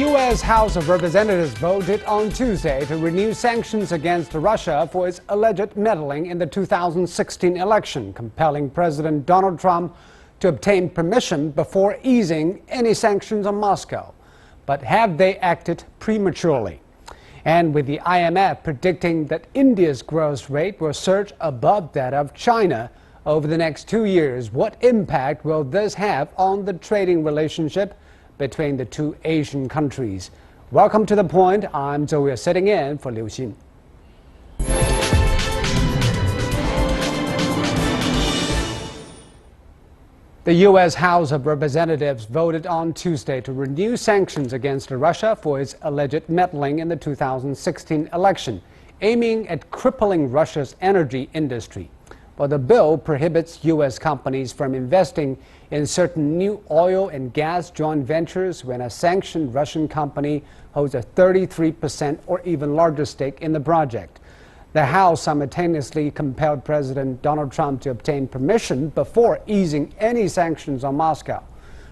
U.S. House of Representatives voted on Tuesday to renew sanctions against Russia for its alleged meddling in the 2016 election, compelling President Donald Trump to obtain permission before easing any sanctions on Moscow. But have they acted prematurely? And with the IMF predicting that India's growth rate will surge above that of China over the next 2 years, what impact will this have on the trading relationship between the two Asian countries? Welcome to The Point. I'm Zhou Yue, sitting in for Liu Xin. The U.S. House of Representatives voted on Tuesday to renew sanctions against Russia for its alleged meddling in the 2016 election, aiming at crippling Russia's energy industry. Well, the bill prohibits U.S. companies from investing in certain new oil and gas joint ventures when a sanctioned Russian company holds a 33% or even larger stake in the project. The House simultaneously compelled President Donald Trump to obtain permission before easing any sanctions on Moscow.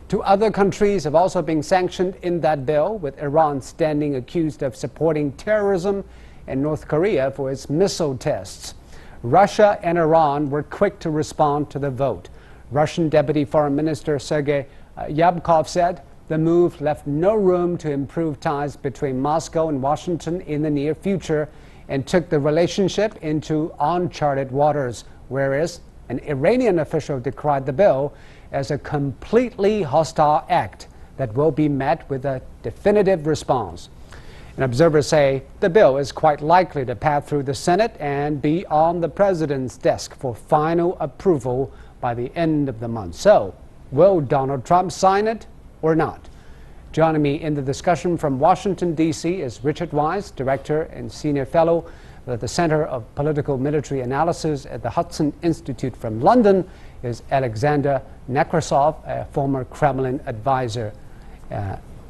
Two other countries have also been sanctioned in that bill, with Iran standing accused of supporting terrorism and North Korea for its missile tests. Russia and Iran were quick to respond to the vote. Russian Deputy Foreign Minister Sergei Ryabkov said the move left no room to improve ties between Moscow and Washington in the near future and took the relationship into uncharted waters, whereas an Iranian official decried the bill as a completely hostile act that will be met with a definitive response. And observers say the bill is quite likely to pass through the Senate and be on the president's desk for final approval by the end of the month. So, will Donald Trump sign it or not? Joining me in the discussion from Washington, D.C. is Richard Weiss, Director and Senior Fellow at the Center of Political Military Analysis at the Hudson Institute. From London is Alexander Nekrasov, a former Kremlin advisor.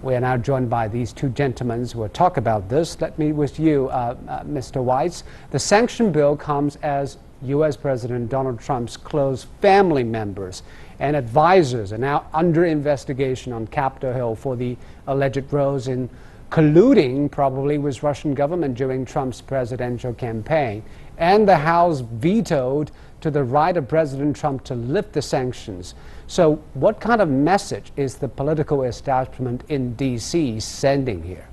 We are now joined by these two gentlemen who will talk about this. Let me with you, Mr. Weiss. The sanction bill comes as U.S. President Donald Trump's close family members and advisors are now under investigation on Capitol Hill for the alleged roles in colluding, probably, with Russian government during Trump's presidential campaign. And the House vetoed to the right of President Trump to lift the sanctions. So what kind of message is the political establishment in D.C. sending here?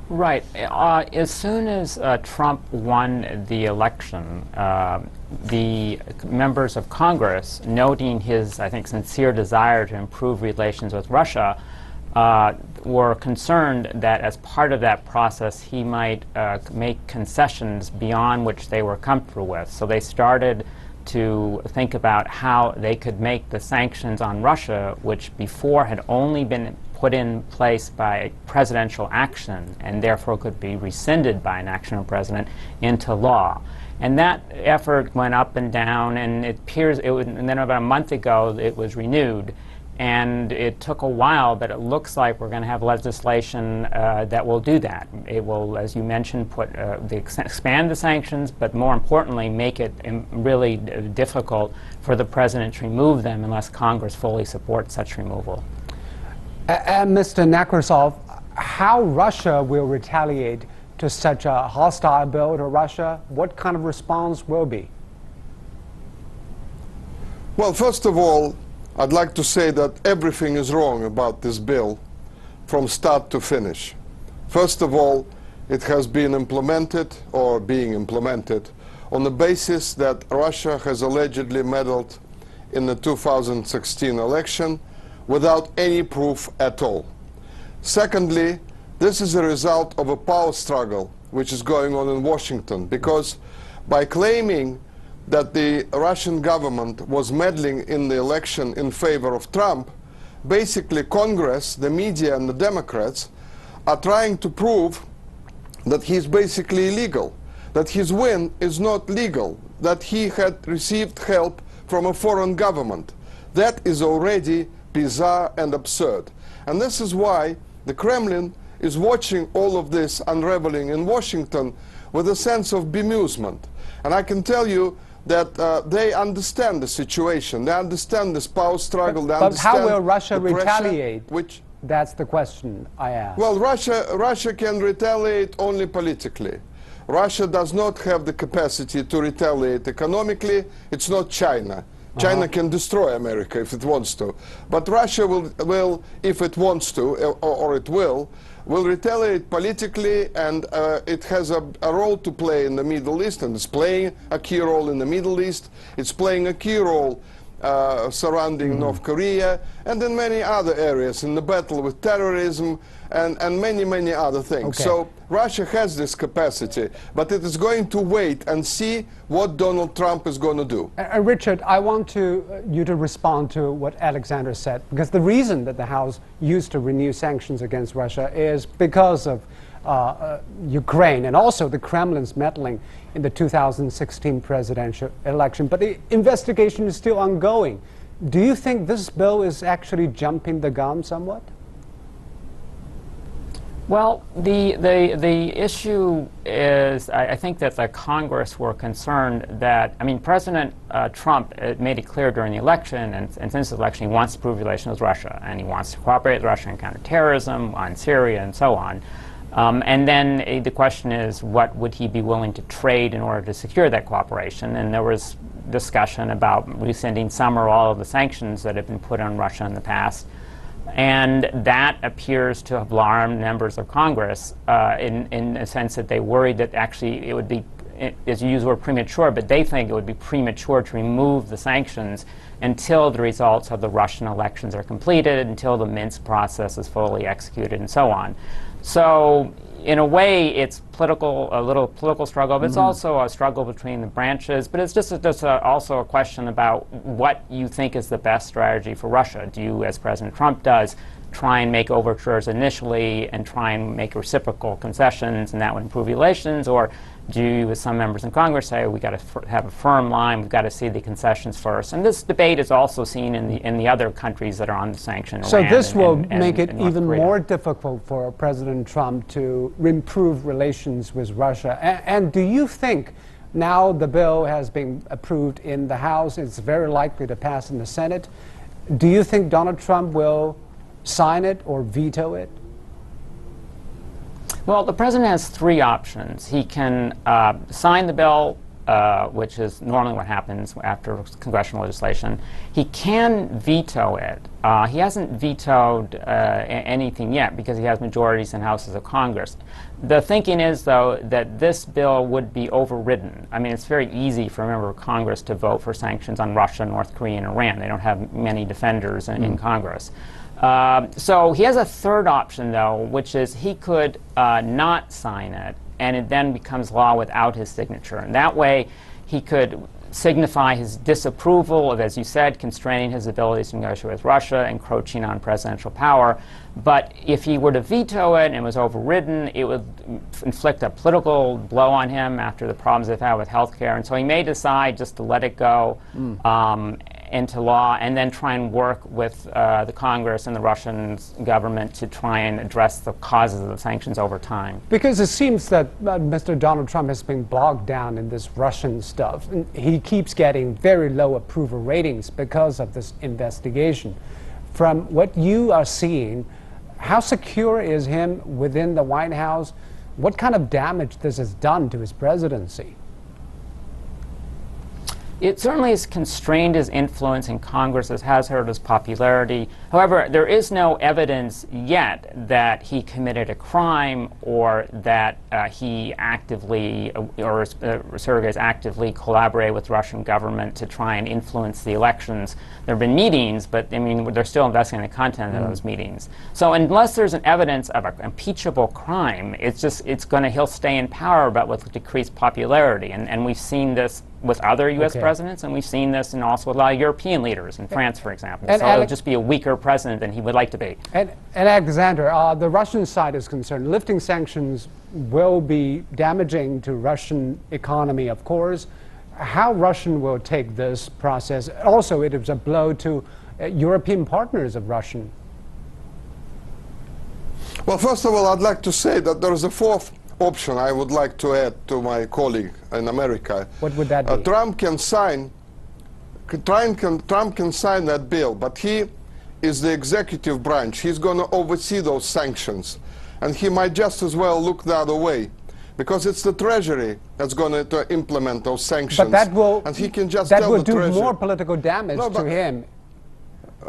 Right. As soon as Trump won the election, the members of Congress, noting his, I think, sincere desire to improve relations with Russia, were concerned that as part of that process he might make concessions beyond which they were comfortable with. So they started to think about how they could make the sanctions on Russia, which before had only been put in place by presidential action and therefore could be rescinded by an action of president, into law. And that effort went up and down, and it appears and then about a month ago it was renewed. And it took a while, but it looks like we're going to have legislation that will do that. It will, as you mentioned, expand the sanctions, but more importantly, make it really difficult for the president to remove them unless Congress fully supports such removal. Mr. Nekrasov, how Russia will retaliate to such a hostile bill to Russia? What kind of response will be? Well, first of all, I'd like to say that everything is wrong about this bill from start to finish. First of all, it has been implemented or being implemented on the basis that Russia has allegedly meddled in the 2016 election without any proof at all. Secondly, this is a result of a power struggle which is going on in Washington, because by claiming that the Russian government was meddling in the election in favor of Trump, basically Congress, the media and the Democrats are trying to prove that he's basically illegal, that his win is not legal, that he had received help from a foreign government. That is already bizarre and absurd. And this is why the Kremlin is watching all of this unraveling in Washington with a sense of bemusement. And I can tell you that they understand the situation. They understand this power struggle. But how will Russia retaliate? That's the question I asked. Well, Russia can retaliate only politically. Russia does not have the capacity to retaliate economically. It's not China. China can destroy America if it wants to. But Russia will if it wants to, or it will retaliate politically, and it has a role to play in the Middle East, and it's playing a key role in the Middle East. It's playing a key role surrounding North Korea, and in many other areas, in the battle with terrorism, and many, many other things. Okay. So Russia has this capacity, but it is going to wait and see what Donald Trump is going to do. Richard, I want you to respond to what Alexander said, because the reason that the House used to renew sanctions against Russia is because of Ukraine and also the Kremlin's meddling in the 2016 presidential election. But the investigation is still ongoing. Do you think this bill is actually jumping the gun somewhat? Well, the issue is, I think that the Congress were concerned that, I mean, President Trump made it clear during the election, and since the election, he wants to improve relations with Russia, and he wants to cooperate with Russia on counterterrorism, on Syria, and so on. And then the question is, what would he be willing to trade in order to secure that cooperation? And there was discussion about rescinding some or all of the sanctions that have been put on Russia in the past. And that appears to have alarmed members of Congress in a sense that they worried that actually it would be, as you use the word premature, but they think it would be premature to remove the sanctions until the results of the Russian elections are completed, until the Minsk process is fully executed, and so on. So in a way, it's a little political struggle, but it's also a struggle between the branches. But it's just also a question about what you think is the best strategy for Russia. Do you, as President Trump does, try and make overtures initially and try and make reciprocal concessions, and that would improve relations? Or do you, as some members in Congress say, we've got to have a firm line, we've got to see the concessions first? And this debate is also seen in the other countries that are on the sanction. So this will make it and even more difficult for President Trump to improve relations with Russia. And do you think now the bill has been approved in the House, it's very likely to pass in the Senate, do you think Donald Trump will sign it or veto it? Well, the president has three options. He can sign the bill, which is normally what happens after congressional legislation. He can veto it. He hasn't vetoed anything yet because he has majorities in houses of Congress. The thinking is, though, that this bill would be overridden. I mean, it's very easy for a member of Congress to vote for sanctions on Russia, North Korea, and Iran. They don't have many defenders in Congress. So he has a third option, though, which is he could not sign it, and it then becomes law without his signature. And that way, he could signify his disapproval of, as you said, constraining his abilities to negotiate with Russia, encroaching on presidential power. But if he were to veto it and it was overridden, it would inflict a political blow on him after the problems they've had with health care. And so he may decide just to let it go into law and then try and work with the Congress and the Russian government to try and address the causes of the sanctions over time. Because it seems that Mr. Donald Trump has been bogged down in this Russian stuff. And he keeps getting very low approval ratings because of this investigation. From what you are seeing, how secure is him within the White House? What kind of damage this has done to his presidency? It certainly has constrained his influence in Congress, as has hurt his popularity. However, there is no evidence yet that he committed a crime or that he actively or surrogates actively collaborated with the Russian government to try and influence the elections. There have been meetings, but I mean, they're still investigating the content of those meetings. So unless there's an evidence of an impeachable crime, he'll stay in power, but with decreased popularity. And we've seen this with other U.S. presidents, and we've seen this and also with a lot of European leaders, in France, for example. So it'll just be a weaker president than he would like to be. And Alexander, the Russian side is concerned. Lifting sanctions will be damaging to Russian economy, of course. How Russian will take this process? Also, it is a blow to European partners of Russian. Well, first of all, I'd like to say that there is a fourth option I would like to add to my colleague in America. What would that be? Trump can sign that bill, but he is the executive branch. He's going to oversee those sanctions. And he might just as well look the other way, because it's the Treasury that's going to implement those sanctions. But that will, and he can just that tell will the do Treasury, more political damage to him.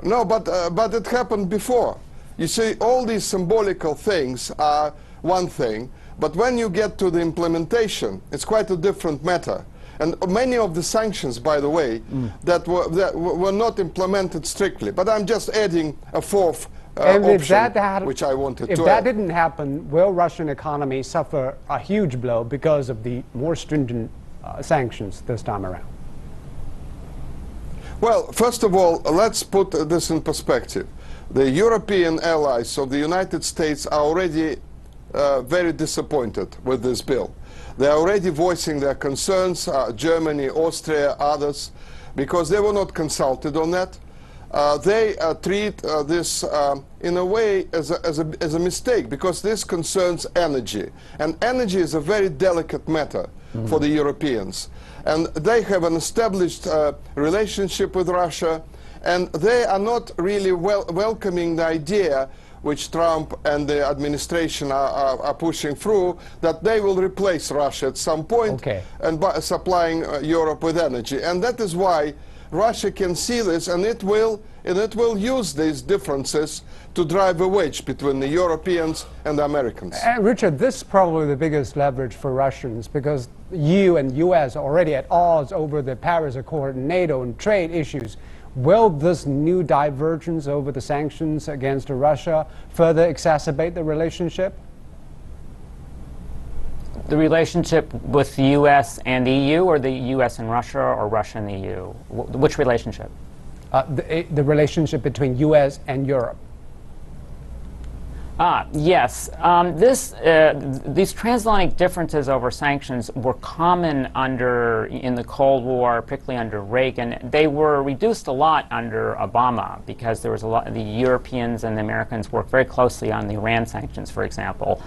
No, but it happened before. You see, all these symbolical things are one thing, but when you get to the implementation, it's quite a different matter. And many of the sanctions, by the way, that were not implemented strictly. But I'm just adding a fourth option, which I wanted to add. If that didn't happen, will Russian economy suffer a huge blow because of the more stringent sanctions this time around? Well, first of all, let's put this in perspective. The European allies of the United States are already very disappointed with this bill. They are already voicing their concerns, Germany, Austria, others, because they were not consulted on that. They treat this in a way as a mistake, because this concerns energy. And energy is a very delicate matter for the Europeans. And they have an established relationship with Russia, and they are not really welcoming the idea which Trump and the administration are pushing through, that they will replace Russia at some point and by supplying Europe with energy. And that is why Russia can see this, and it will use these differences to drive a wedge between the Europeans and the Americans. Richard, this is probably the biggest leverage for Russians, because EU and US are already at odds over the Paris Accord, NATO, and trade issues. Will this new divergence over the sanctions against Russia further exacerbate the relationship? The relationship with the U.S. and the EU, or the U.S. and Russia, or Russia and the EU? Which relationship? The relationship between U.S. and Europe. Yes. These transatlantic differences over sanctions were common in the Cold War, particularly under Reagan. They were reduced a lot under Obama, because there was a lot. The Europeans and the Americans worked very closely on the Iran sanctions, for example.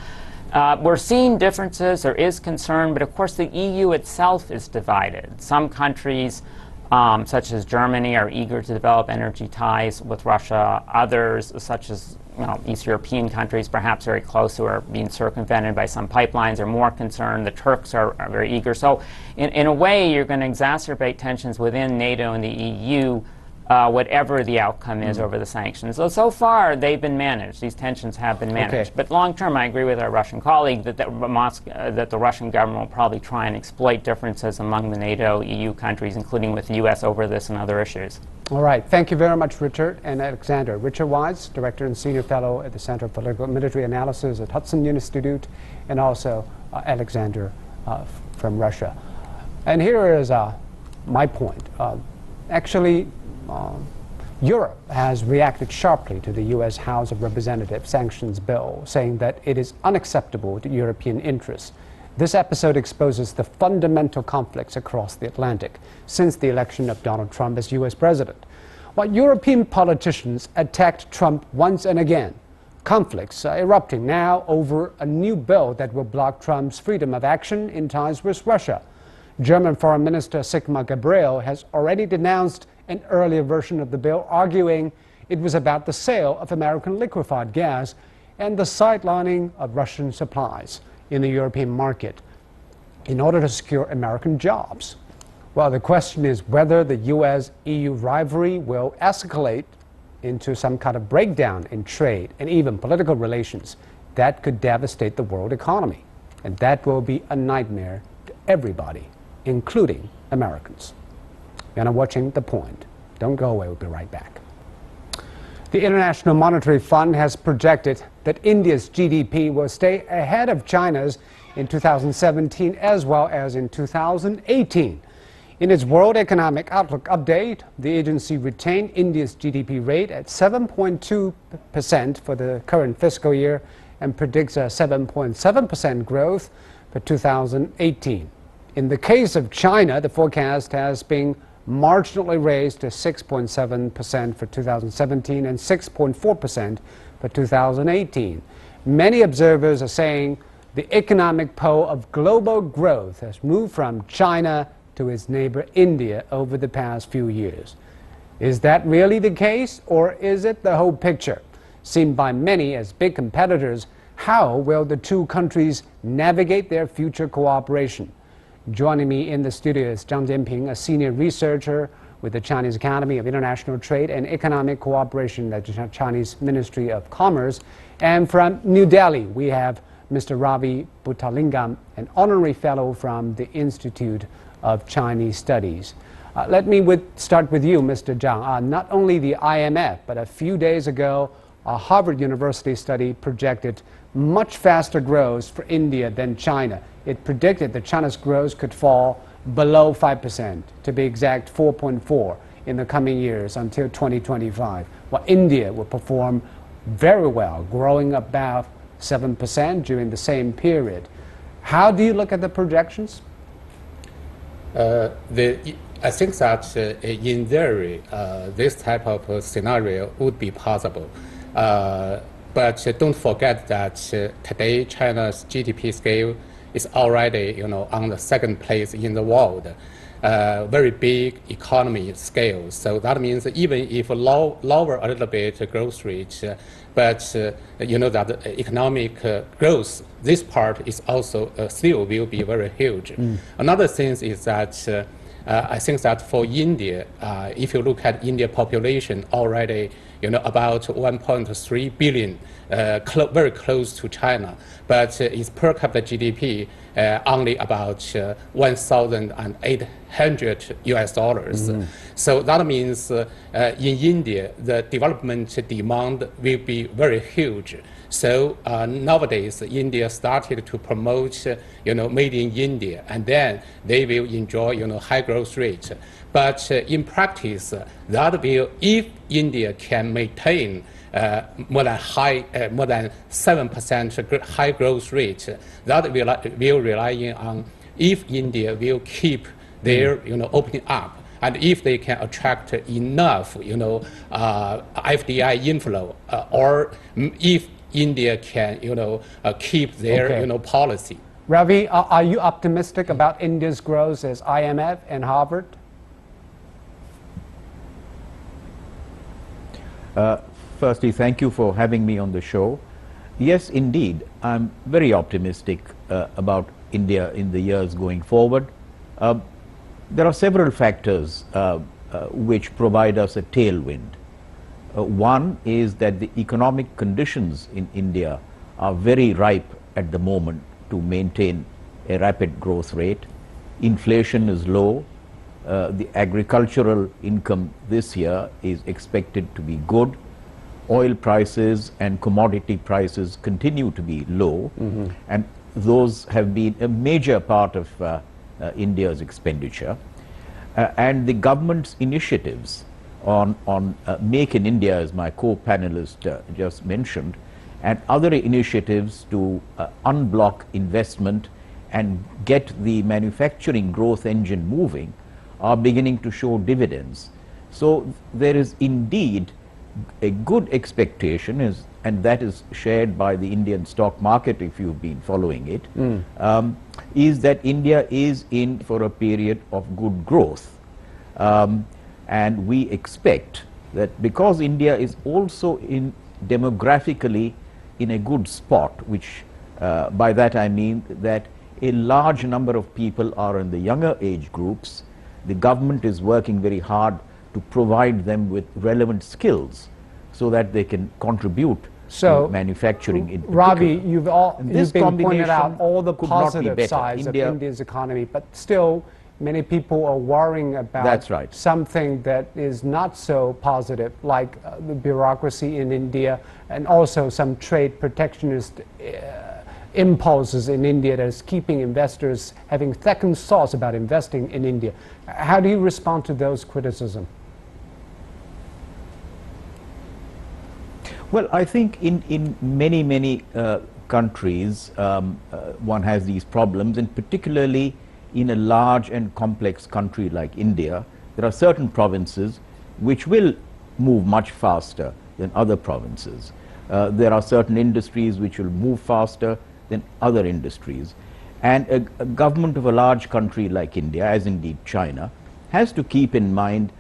We're seeing differences. There is concern, but of course the EU itself is divided. Some countries, such as Germany, are eager to develop energy ties with Russia. Others, such as East European countries, perhaps very close, who are being circumvented by some pipelines, are more concerned. The Turks are very eager. So in a way, you're going to exacerbate tensions within NATO and the EU, whatever the outcome is over the sanctions. So far, they've been managed. These tensions have been managed. But long term, I agree with our Russian colleague that the Russian government will probably try and exploit differences among the NATO, EU countries, including with the U.S., over this and other issues. All right. Thank you very much, Richard and Alexander. Richard Wise, Director and Senior Fellow at the Center for Political and Military Analysis at Hudson Institute, and also Alexander from Russia. And here is my point. Actually, Europe has reacted sharply to the U.S. House of Representatives sanctions bill, saying that it is unacceptable to European interests. This episode exposes the fundamental conflicts across the Atlantic since the election of Donald Trump as U.S. president. While European politicians attacked Trump once and again, conflicts are erupting now over a new bill that will block Trump's freedom of action in ties with Russia. German Foreign Minister Sigmar Gabriel has already denounced an earlier version of the bill, arguing it was about the sale of American liquefied gas and the sidelining of Russian supplies in the European market in order to secure American jobs. Well, the question is whether the U.S.-EU rivalry will escalate into some kind of breakdown in trade and even political relations that could devastate the world economy. And that will be a nightmare to everybody, including Americans. You're now watching The Point. Don't go away, we'll be right back. The International Monetary Fund has projected that India's GDP will stay ahead of China's in 2017 as well as in 2018. In its World Economic Outlook update, the agency retained India's GDP rate at 7.2% for the current fiscal year and predicts a 7.7% growth for 2018. In the case of China, the forecast has been marginally raised to 6.7% for 2017 and 6.4% for 2018. Many observers are saying the economic pole of global growth has moved from China to its neighbor India over the past few years. Is that really the case, or is it the whole picture? Seen by many as big competitors, how will the two countries navigate their future cooperation? Joining me in the studio is Zhang Jianping, a senior researcher with the Chinese Academy of International Trade and Economic Cooperation at the Chinese Ministry of Commerce. And from New Delhi, we have Mr. Ravi Buttalingam, an honorary fellow from the Institute of Chinese Studies. Let me start with you, Mr. Zhang. Not only the IMF, but a few days ago, a Harvard University study projected much faster growth for India than China. It predicted that China's growth could fall below 5%, to be exact 4.4 in the coming years until 2025, while India will perform very well, growing about 7% during the same period. How do you look at the projections? I think that in theory, this type of scenario would be possible. But don't forget that today China's GDP scale is already, on the second place in the world. Very big economy scale. So that means even if lower a little bit growth rate, but you know that economic growth, this part is also still will be very huge. Another thing is that I think that for India, if you look at India population already, about 1.3 billion, very close to China, but its per capita GDP only about $1,800 US. So that means in India, the development demand will be very huge. So nowadays, India started to promote, made in India, and then they will enjoy, high growth rate. But in practice, that will, if India can maintain more than 7% high growth rate, that will rely on if India will keep their, opening up, and if they can attract enough, FDI inflow, or if India can, keep their, policy. Ravi, are you optimistic about India's growth as IMF and Harvard? Firstly, thank you for having me on the show. Yes, indeed, I'm very optimistic about India in the years going forward. There are several factors which provide us a tailwind. One is that the economic conditions in India are very ripe at the moment to maintain a rapid growth rate. Inflation is low. The agricultural income this year is expected to be good. Oil prices and commodity prices continue to be low, and those have been a major part of India's expenditure. And the government's initiatives on Make in India, as my co-panelist just mentioned, and other initiatives to unblock investment and get the manufacturing growth engine moving are beginning to show dividends. So there is indeed a good expectation, and that is shared by the Indian stock market if you've been following it, is that India is in for a period of good growth. And we expect that because India is also demographically in a good spot, which by that I mean that a large number of people are in the younger age groups. The government is working very hard to provide them with relevant skills so that they can contribute to manufacturing in particular. Ravi, you've been pointed out all the positive sides of India's economy, but still many people are worrying about something that is not so positive, like the bureaucracy in India and also some trade protectionist impulses in India that is keeping investors having second thoughts about investing in India. How do you respond to those criticisms? Well, I think in many countries one has these problems, and particularly in a large and complex country like India, there are certain provinces which will move much faster than other provinces. There are certain industries which will move faster than other industries. And a government of a large country like India, as indeed China, has to keep in mind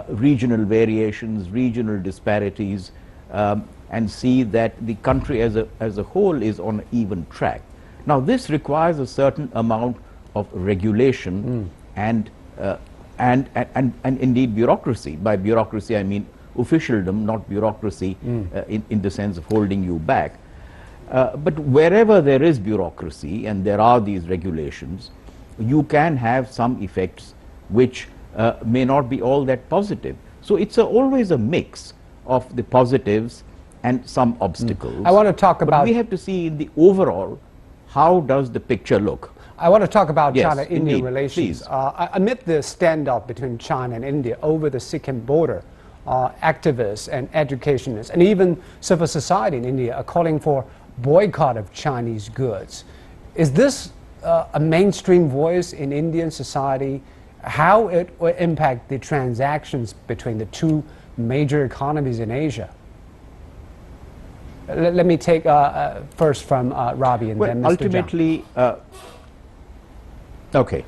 regional variations, regional disparities, and see that the country as a whole is on an even track. Now, this requires a certain amount of regulation and indeed bureaucracy. By bureaucracy, I mean officialdom, not bureaucracy in the sense of holding you back. But wherever there is bureaucracy and there are these regulations, you can have some effects which may not be all that positive. So it's always a mix of the positives and some obstacles. I want to talk about... But we have to see in the overall, how does the picture look? I want to talk about Yes, China-India indeed, relations. please. Amid the standoff between China and India over the Sikkim border, activists and educationists and even civil society in India are calling for boycott of Chinese goods. Is this a mainstream voice in Indian society? How it will impact the transactions between the two major economies in Asia? Let me take first from Ravi and then Mr. Ultimately, okay.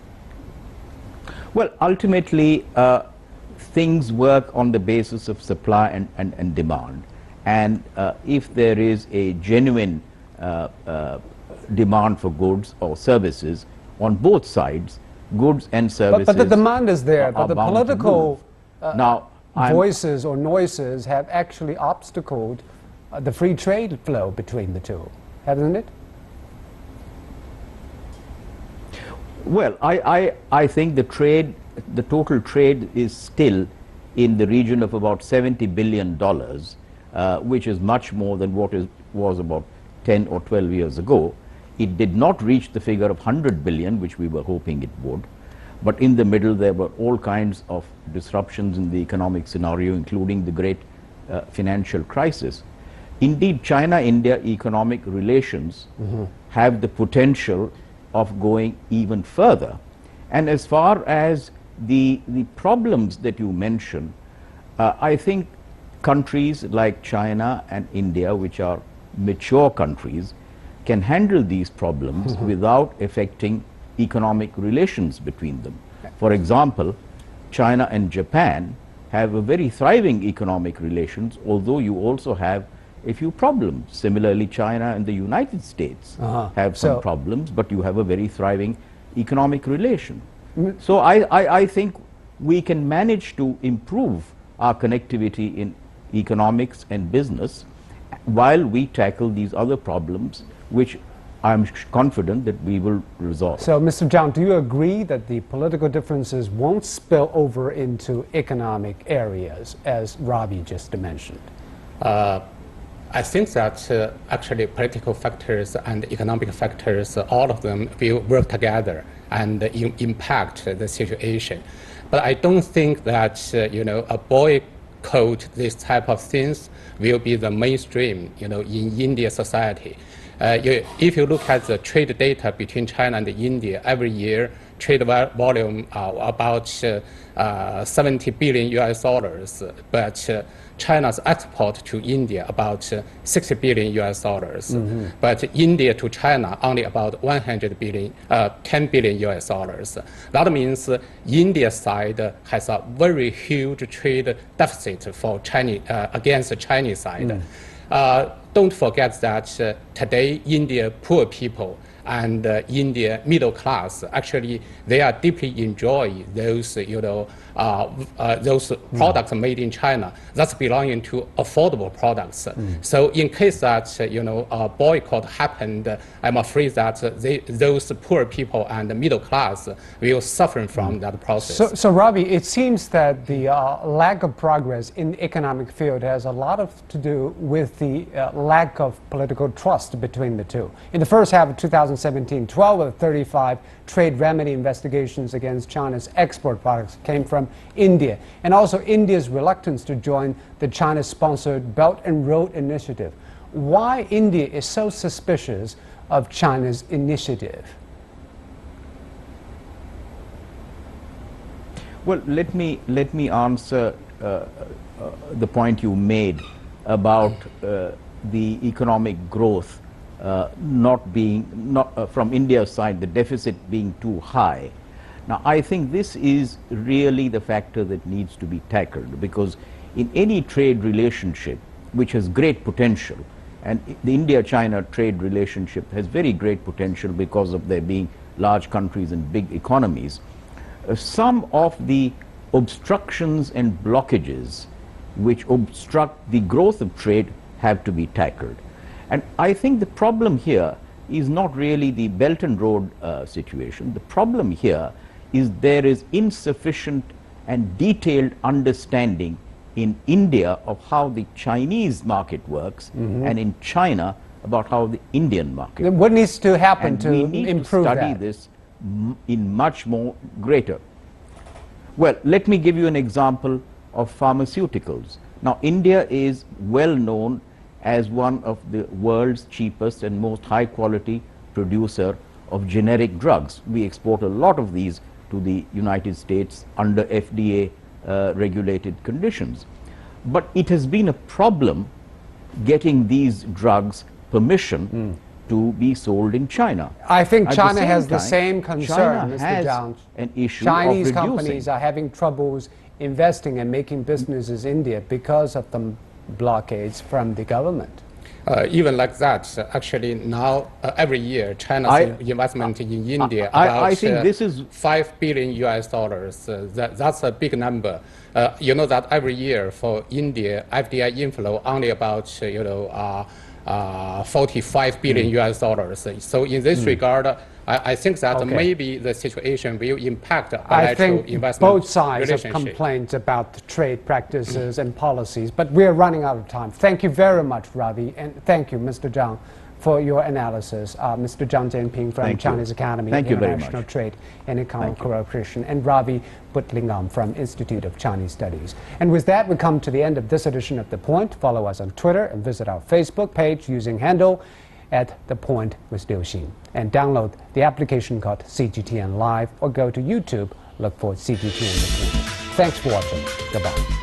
Well, ultimately, things work on the basis of supply and demand. And if there is a genuine demand for goods or services on both sides, goods and services. But the demand is there, but the political voices or noises have actually obstacled the free trade flow between the two, hasn't it? Well, I think the total trade is still in the region of about $70 billion, which is much more than what was about 10 or 12 years ago. It did not reach the figure of 100 billion, which we were hoping it would. But in the middle, there were all kinds of disruptions in the economic scenario, including the great financial crisis. Indeed, China-India economic relations have the potential of going even further. And as far as the problems that you mentioned, I think countries like China and India, which are mature countries, can handle these problems without affecting economic relations between them. For example, China and Japan have a very thriving economic relations, although you also have a few problems. Similarly, China and the United States have some problems, but you have a very thriving economic relation. So I think we can manage to improve our connectivity in economics and business while we tackle these other problems, which I'm confident that we will resolve. So, Mr. Zhang, do you agree that the political differences won't spill over into economic areas, as Ravi just mentioned? I think that actually political factors and economic factors, all of them will work together and impact the situation. But I don't think that a boycott this type of things will be the mainstream in Indian society. If you look at the trade data between China and India, every year trade volume about 70 billion US dollars, but China's export to India about 60 billion US dollars, but India to China only about 100 billion, 10 billion US dollars. That means India's side has a very huge trade deficit for Chinese against the Chinese side. Don't forget that today India poor people and India middle class, actually they are deeply enjoy those those products made in China that's belonging to affordable products. So in case that a boycott happened, I'm afraid that those poor people and the middle class will suffer from that process. So Ravi, it seems that the lack of progress in the economic field has a lot to do with the lack of political trust between the two. In the first half of 2017, 12 of 35 trade remedy investigations against China's export products came from India, and also India's reluctance to join the China-sponsored Belt and Road Initiative. Why India is so suspicious of China's initiative? Well, let me answer the point you made about the economic growth not from India's side, the deficit being too high. Now, I think this is really the factor that needs to be tackled, because in any trade relationship which has great potential, and the India-China trade relationship has very great potential because of there being large countries and big economies, some of the obstructions and blockages which obstruct the growth of trade have to be tackled. And I think the problem here is not really the Belt and Road situation. The problem here is there is insufficient and detailed understanding in India of how the Chinese market works, and in China about how the Indian market works. What needs to happen And to we need improve to study that? this in much more greater. Well, let me give you an example of pharmaceuticals. Now, India is well known as one of the world's cheapest and most high quality producer of generic drugs. We export a lot of these to the United States under FDA regulated conditions. But it has been a problem getting these drugs permission to be sold in China. I think At the China same has the time, same concern, China Mr. has Zhang. an issue Chinese of reducing. companies are having troubles investing and making businesses in India because of the blockades from the government. Even like that, actually now every year China's investment in India I think this is $5 billion US dollars. That's a big number. You know that every year for India, FDI inflow only about $45 billion US dollars. So in this regard, I think that maybe the situation will impact bilateral investment both sides have complained about the trade practices and policies, but we're running out of time. Thank you very much, Ravi, and thank you, Mr. Zhang, for your analysis. Mr. Zhang Jianping from Chinese Academy of International Trade and Economic Cooperation, and Ravi Butlingam from Institute of Chinese Studies. And with that, we come to the end of this edition of The Point. Follow us on Twitter and visit our Facebook page using handle @ThePoint with Liu Xin, and download the application called CGTN Live, or go to YouTube, look for CGTN The Point. Thanks for watching. Goodbye.